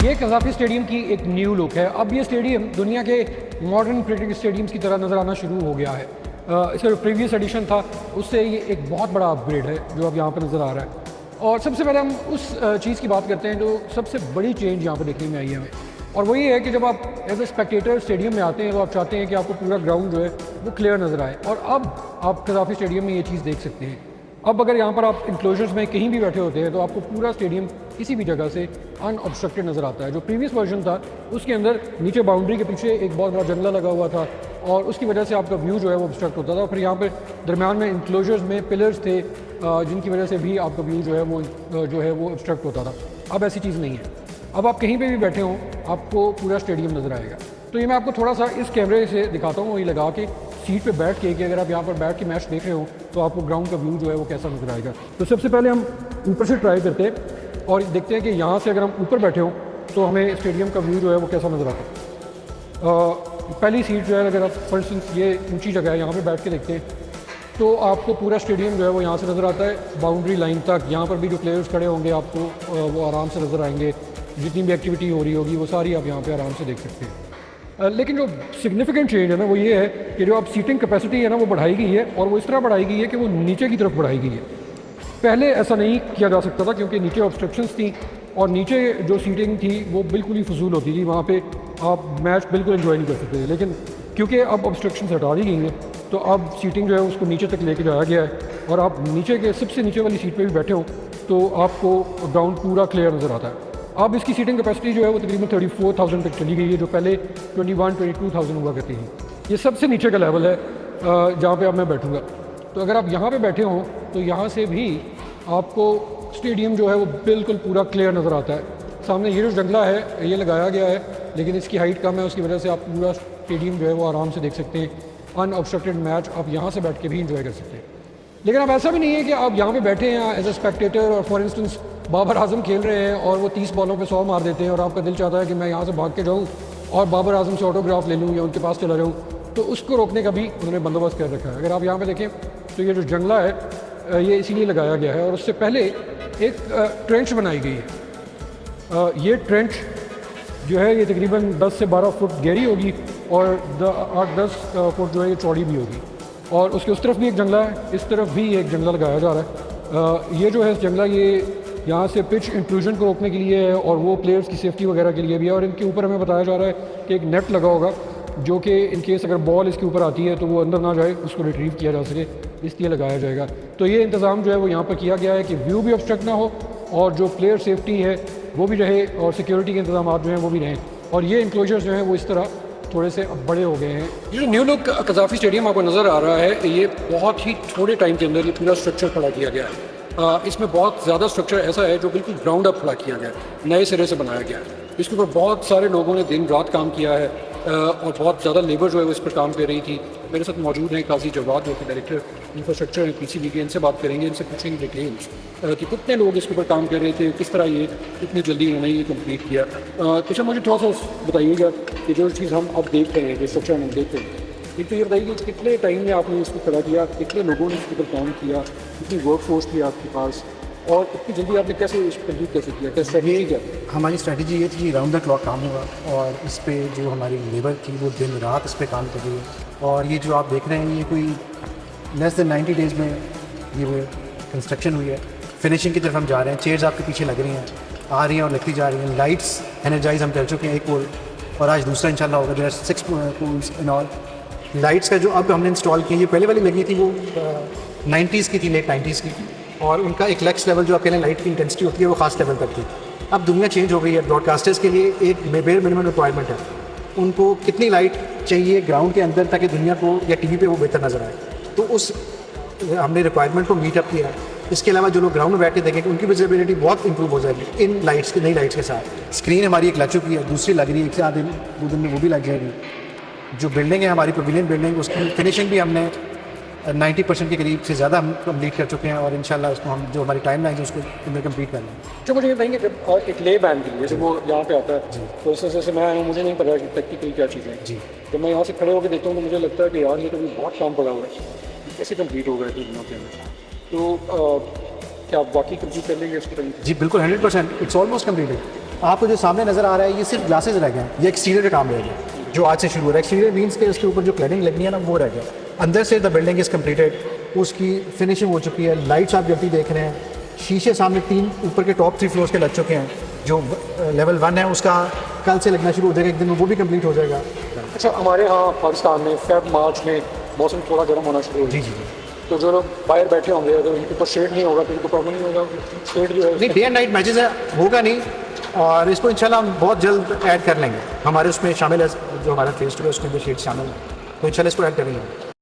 ये कज़ाफ़ी स्टेडियम की एक न्यू लुक है। अब ये स्टेडियम दुनिया के मॉडर्न क्रिकेट स्टेडियम्स की तरह नज़र आना शुरू हो गया है। इसका जो प्रीवियस एडिशन था उससे ये एक बहुत बड़ा अपग्रेड है जो अब यहाँ पर नज़र आ रहा है। और सबसे पहले हम उस चीज़ की बात करते हैं जो सबसे बड़ी चेंज यहाँ पर देखने में आई है हमें, और वो ये है कि जब आप एज ए स्पेक्टेटर स्टेडियम में आते हैं तो आप चाहते हैं कि आपको पूरा ग्राउंड जो है वो क्लियर नज़र आए, और अब आप कज़ाफ़ी स्टेडियम में ये चीज़ देख सकते हैं। अब अगर यहाँ पर आप इंक्लोजर्स में कहीं भी बैठे होते हैं तो आपको पूरा स्टेडियम किसी भी जगह से अनऑब्स्ट्रक्टेड नज़र आता है। जो प्रीवियस वर्जन था उसके अंदर नीचे बाउंड्री के पीछे एक बहुत बड़ा जंगला लगा हुआ था और उसकी वजह से आपका व्यू जो है वो ऑब्स्ट्रक्ट होता था। फिर यहाँ पर दरम्यान में इंक्लोजर्स में पिलर्स थे जिनकी वजह से भी आपका व्यू जो है वो ऑब्स्ट्रक्ट होता था। अब ऐसी चीज़ नहीं है। अब आप कहीं पे भी बैठे हों आपको पूरा स्टेडियम नज़र आएगा। तो ये मैं आपको थोड़ा सा इस कैमरे से दिखाता हूँ, वही लगा के सीट पे बैठ के कि अगर आप यहाँ पर बैठ के मैच देख रहे हो तो आपको ग्राउंड का व्यू जो है वो कैसा नज़र आएगा। तो सबसे पहले हम ऊपर से ट्राई करते हैं और देखते हैं कि यहाँ से अगर हम ऊपर बैठे हों तो हमें स्टेडियम का व्यू जो है वो कैसा नज़र आता है। पहली सीट जो है, अगर आप फॉर इंस्टेंस ये ऊँची जगह है यहाँ पर बैठ के देखते हैं तो आपको पूरा स्टेडियम जो है वो यहाँ से नज़र आता है बाउंड्री लाइन तक। यहाँ पर भी जो प्लेयर्स खड़े होंगे आपको वो आराम से नज़र आएंगे, जितनी भी एक्टिविटी हो रही होगी वो सारी आप यहाँ पे आराम से देख सकते हैं। लेकिन जो सिग्निफिकेंट चेंज है ना वो ये है कि जो अब सीटिंग कैपेसिटी है ना वो बढ़ाई गई है, और वो इस तरह बढ़ाई गई है कि वो नीचे की तरफ बढ़ाई गई है। पहले ऐसा नहीं किया जा सकता था क्योंकि नीचे ऑब्स्ट्रक्शंस थी और नीचे जो सीटिंग थी वो बिल्कुल ही फजूल होती थी, वहाँ पे आप मैच बिल्कुल एंजॉय नहीं कर सकते थे। लेकिन क्योंकि अब ऑब्स्ट्रक्शंस हटा दी गई हैं तो अब सीटिंग जो है उसको नीचे तक लेके जाया गया है, और आप नीचे के सबसे नीचे वाली सीट पर भी बैठे हो तो आपको ग्राउंड पूरा क्लियर नज़र आता है। अब इसकी सीटिंग कैपेसिटी जो है वो तकरीबन 34,000 तक चली गई है, जो पहले 21-22,000 हुआ करती थी। ये सबसे नीचे का लेवल है जहाँ पे अब मैं बैठूँगा। तो अगर आप यहाँ पे बैठे हों तो यहाँ से भी आपको स्टेडियम जो है वो बिल्कुल पूरा क्लियर नज़र आता है। सामने ये जो जंगला है ये लगाया गया है लेकिन इसकी हाइट कम है, उसकी वजह से आप पूरा स्टेडियम जो है वो आराम से देख सकते हैं। अनऑब्स्ट्रक्टेड मैच आप यहाँ से बैठ के भी इंजॉय कर सकते हैं। लेकिन अब ऐसा भी नहीं है कि आप यहाँ पे बैठे हैं एज ए स्पेक्टेटर और फॉर इंस्टेंस बाबर आजम खेल रहे हैं और वो 30 बॉलों पे 100 मार देते हैं और आपका दिल चाहता है कि मैं यहाँ से भाग के जाऊँ और बाबर आजम से ऑटोग्राफ ले लूँ या उनके पास चला जाऊँ, तो उसको रोकने का भी उन्होंने बंदोबस्त कर रखा है। अगर आप यहाँ पे देखें तो ये जो जंगला है ये इसीलिए लगाया गया है, और उससे पहले एक ट्रेंच बनाई गई है। ये ट्रेंच जो है ये तकरीबन 10 से 12 फुट गहरी होगी और 8-10 फुट जो है ये चौड़ी भी होगी, और उसके उस तरफ भी एक जंगला है, इस तरफ भी एक जंगला लगाया जा रहा है। ये जो है जंगला ये यहाँ से पिच इंट्रूजन को रोकने के लिए है और वो प्लेयर्स की सेफ्टी वगैरह के लिए भी है, और इनके ऊपर हमें बताया जा रहा है कि एक नेट लगा होगा जो कि इन केस अगर बॉल इसके ऊपर आती है तो वो अंदर ना जाए, उसको रिट्रीव किया जा सके, इसलिए लगाया जाएगा। तो ये इंतज़ाम जो है वो यहाँ पर किया गया है कि व्यू भी ऑब्स्ट्रक्ट ना हो और जो प्लेयर सेफ्टी है वो भी रहे और सिक्योरिटी के इंतजाम जो हैं वो भी रहें। और ये इंक्लोजर्स जो हैं वो इस तरह थोड़े से अब बड़े हो गए हैं। ये जो न्यू लुक कज़ाफ़ी स्टेडियम आपको नज़र आ रहा है ये बहुत ही थोड़े टाइम के अंदर ये पूरा स्ट्रक्चर खड़ा किया गया है। इसमें बहुत ज़्यादा स्ट्रक्चर ऐसा है जो बिल्कुल ग्राउंड अप खड़ा किया गया है, नए सिरे से बनाया गया है। इसके ऊपर बहुत सारे लोगों ने दिन रात काम किया है और बहुत ज़्यादा लेबर जो है वो इस पर काम कर रही थी। मेरे साथ मौजूद हैं काजी जवाद जो कि डायरेक्टर इंफ्रास्ट्रक्चर हैं PCB के, इनसे बात करेंगे, इनसे पूछेंगे डिटेल्स कि कितने लोग इसके ऊपर काम कर रहे थे, किस तरह ये इतनी जल्दी उन्होंने ये कंप्लीट किया। अच्छा मुझे थोड़ा सा बताइएगा कि जो चीज़ हम अब देख रहे हैं, जो स्ट्रक्चर हम देख रहे हैं, एक तो ये बताइए कि कितने टाइम में आपने इसको खड़ा किया, कितने लोगों ने इसके ऊपर काम किया, कितनी वर्क फोर्स थी आपके पास, और इतनी जल्दी आपने कैसे कंप्लीट कैसे किया, कैसे स्ट्रेटजी क्या? हमारी स्ट्रेटजी ये थी कि राउंड द क्लॉक काम होगा, और इस पे जो हमारी लेबर थी वो दिन रात इस पे काम कर रही है। और ये जो आप देख रहे हैं ये कोई लेस देन 90 डेज़ में ये कंस्ट्रक्शन हुई है। फिनिशिंग की तरफ हम जा रहे हैं, चेयर्स आपके पीछे लग रही हैं, आ रही हैं और लगती जा रही हैं। लाइट्स एनर्जाइज हम कर चुके हैं एक पोल, और आज दूसरा इंशाल्लाह होगा। There are 6 polls in all. Lights का जो अब हमने इंस्टॉल की, ये पहले वाली लगी थी वो 90s की थी, लेट 90s की, और उनका एक लैक्स लेवल जो आपके लिए लाइट की इंटेंसिटी होती है वो खास लेवल तक थी। अब दुनिया चेंज हो गई है, ब्रॉडकास्टर्स के लिए एक बेयर मिनिमम रिक्वायरमेंट है, उनको कितनी लाइट चाहिए ग्राउंड के अंदर ताकि दुनिया को या टीवी पे वो बेहतर नजर आए, तो उस हमने रिक्वायरमेंट को मीट अप किया। इसके अलावा जो लोग ग्राउंड में बैठ के देखेंगे उनकी विजिबिलिटी बहुत इंप्रूव हो जाएगी इन लाइट्स की, नई लाइट्स के साथ। स्क्रीन हमारी एक लग चुकी है, दूसरी लग रही है, 1 से आधे 2 दिन में वो भी लग जाएगी। जो बिल्डिंग है हमारी पवेलियन बिल्डिंग, उसकी फिनिशिंग भी हमने 90% के करीब से ज़्यादा हम कंप्लीट कर चुके हैं, और इंशाल्लाह उसको हम जो हमारी टाइम लाइन है उसको अंदर कंप्लीट कर लेंगे। जो मुझे बताएंगे जब एक ले बैंड की जैसे वो यहाँ पे आता है तो उस वजह से मैं आया हूँ, मुझे नहीं पता कि टेक्निकली क्या चीज़ें हैं जी। जब मैं यहाँ से खड़े होकर देखता हूँ तो मुझे लगता है कि यार ये तो भी बहुत काम पड़ा हुआ है, कैसे कंप्लीट होगा इतने दिनों के अंदर। तो क्या आप बाकी कंप्लीट कर लेंगे इसको? जी बिल्कुल 100%, इट्स ऑलमोस्ट कम्प्लीटेड। आपको जो सामने नज़र आ रहा है ये सिर्फ ग्लासेस रह गए हैं, ये एक्सटीरियर का काम रह गया जो आज से शुरू हो रहा है। एक्सटीरियर मीन्स के उसके ऊपर जो क्लैडिंग लगनी है ना वो रह गया। अंदर से द बिल्डिंग इज़ कम्प्लीटेड, उसकी फिनिशिंग हो चुकी है, लाइट्स आप जल्दी देख रहे हैं, शीशे सामने 3 ऊपर के टॉप 3 फ्लोर्स के लग चुके हैं। जो लेवल 1 है उसका कल से लगना शुरू हो जाएगा, एक दिन में वो भी कंप्लीट हो जाएगा। अच्छा, हमारे यहाँ पाकिस्तान में फेब मार्च में मौसम थोड़ा गर्म होना शुरू हो जी जी जी। तो जो लोग बाहर बैठे होंगे अगर उनके ऊपर शेड नहीं होगा तो उनको प्रॉब्लम नहीं होगा। शेड जो है नहीं, डे एंड नाइट मैचेस है होगा नहीं, और इसको इंशाल्लाह हम बहुत जल्द ऐड कर लेंगे। हमारे उसमें शामिल है, जो हमारा फेस टू है उसमें भी शेड शामिल है, तो इंशाल्लाह इसको ऐड करेंगे।